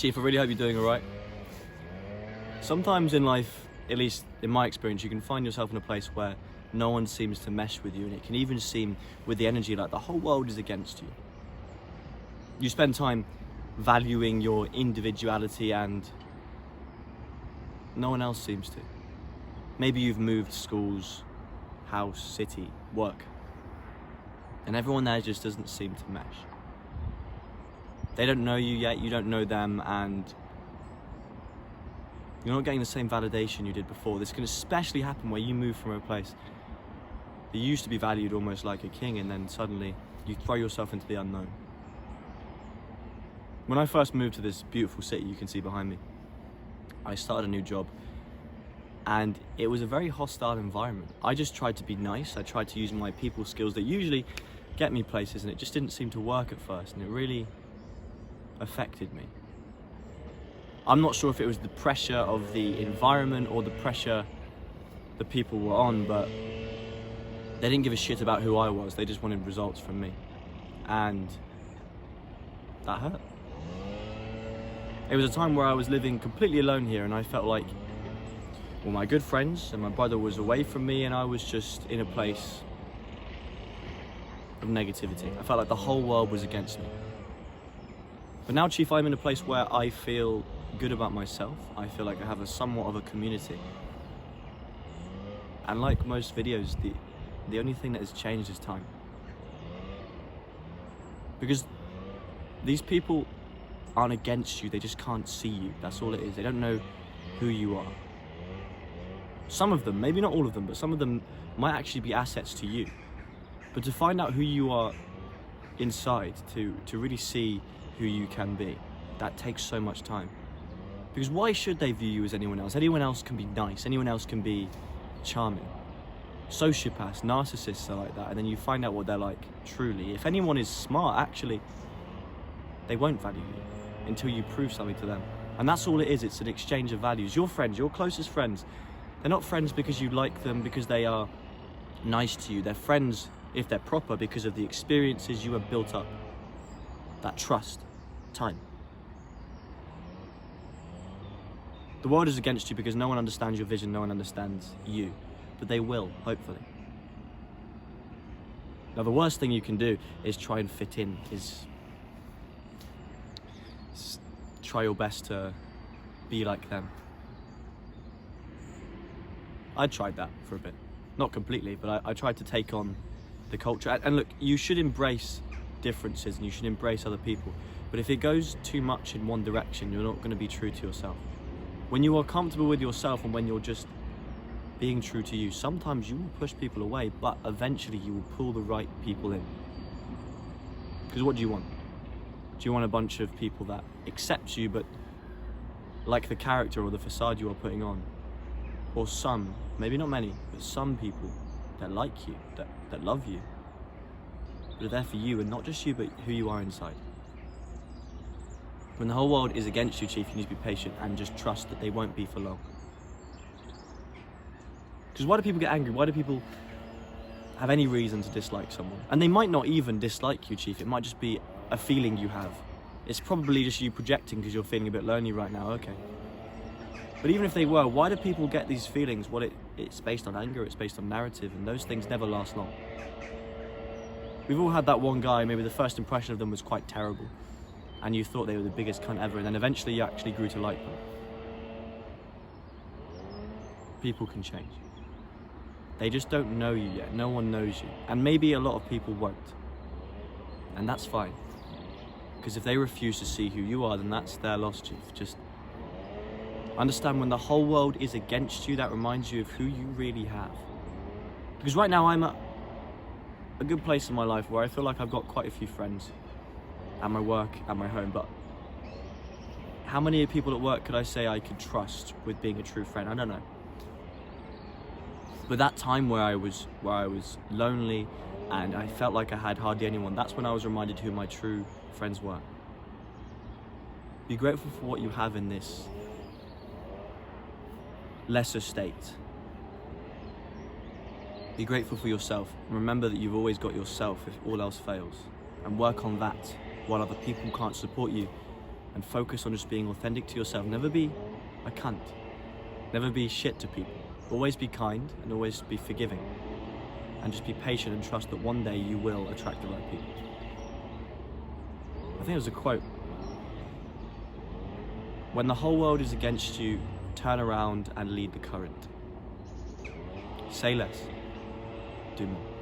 Chief, I really hope you're doing all right. Sometimes in life, at least in my experience, you can find yourself in a place where no one seems to mesh with you, and it can even seem with the energy like the whole world is against you. You spend time valuing your individuality and no one else seems to. Maybe you've moved schools, house, city, work, and everyone there just doesn't seem to mesh. They don't know you yet, you don't know them, and you're not getting the same validation you did before. This can especially happen where you move from a place that you used to be valued almost like a king, and then suddenly you throw yourself into the unknown. When I first moved to this beautiful city you can see behind me, I started a new job, and it was a very hostile environment. I just tried to be nice, I tried to use my people skills that usually get me places, and it just didn't seem to work at first, and it really affected me. I'm not sure if it was the pressure of the environment or the pressure the people were on, but they didn't give a shit about who I was, they just wanted results from me. And that hurt. It was a time where I was living completely alone here, and I felt like, well, my good friends and my brother was away from me, and I was just in a place of negativity. I felt like the whole world was against me. But now, Chief, I'm in a place where I feel good about myself. I feel like I have somewhat of a community. And like most videos, the only thing that has changed is time. Because these people aren't against you, they just can't see you. That's all it is. They don't know who you are. Some of them, maybe not all of them, but some of them might actually be assets to you. But to find out who you are inside, to really see who you can be, that takes so much time. Because why should they view you as anyone else? Anyone else can be nice, anyone else can be charming. Sociopaths, narcissists are like that, and then you find out what they're like truly. If anyone is smart, actually, they won't value you until you prove something to them. And that's all it is, it's an exchange of values. Your friends, your closest friends, they're not friends because you like them, because they are nice to you. They're friends, if they're proper, because of the experiences you have built up. That trust, time. The world is against you because no one understands your vision, no one understands you. But they will, hopefully. Now, the worst thing you can do is try and fit in, is try your best to be like them. I tried that for a bit. Not completely, but I tried to take on the culture. And look, you should embrace differences and you should embrace other people. But if it goes too much in one direction, you're not going to be true to yourself. When you are comfortable with yourself and when you're just being true to you, sometimes you will push people away, but eventually you will pull the right people in. Because what do you want? Do you want a bunch of people that accept you but like the character or the facade you are putting on? Or some, maybe not many, but some people that like you, that love you, that are there for you, and not just you, but who you are inside. When the whole world is against you, Chief, you need to be patient and just trust that they won't be for long. Because why do people get angry? Why do people have any reason to dislike someone? And they might not even dislike you, Chief. It might just be a feeling you have. It's probably just you projecting because you're feeling a bit lonely right now, okay. But even if they were, why do people get these feelings? Well, it's based on anger, it's based on narrative, and those things never last long. We've all had that one guy, maybe the first impression of them was quite terrible, and you thought they were the biggest cunt ever, and then eventually you actually grew to like them. People can change. They just don't know you yet. No one knows you. And maybe a lot of people won't. And that's fine. Because if they refuse to see who you are, then that's their loss, Chief. Just understand when the whole world is against you, that reminds you of who you really have. Because right now I'm at a good place in my life where I feel like I've got quite a few friends at my work, at my home, but how many people at work could I say I could trust with being a true friend? I don't know. But that time where I was lonely and I felt like I had hardly anyone, that's when I was reminded who my true friends were. Be grateful for what you have in this lesser state. Be grateful for yourself. Remember that you've always got yourself if all else fails, and work on that while other people can't support you. and focus on just being authentic to yourself. Never be a cunt. Never be shit to people. Always be kind and always be forgiving. And just be patient and trust that one day you will attract the right people. I think it was a quote. When the whole world is against you, turn around and lead the current. Say less, do more.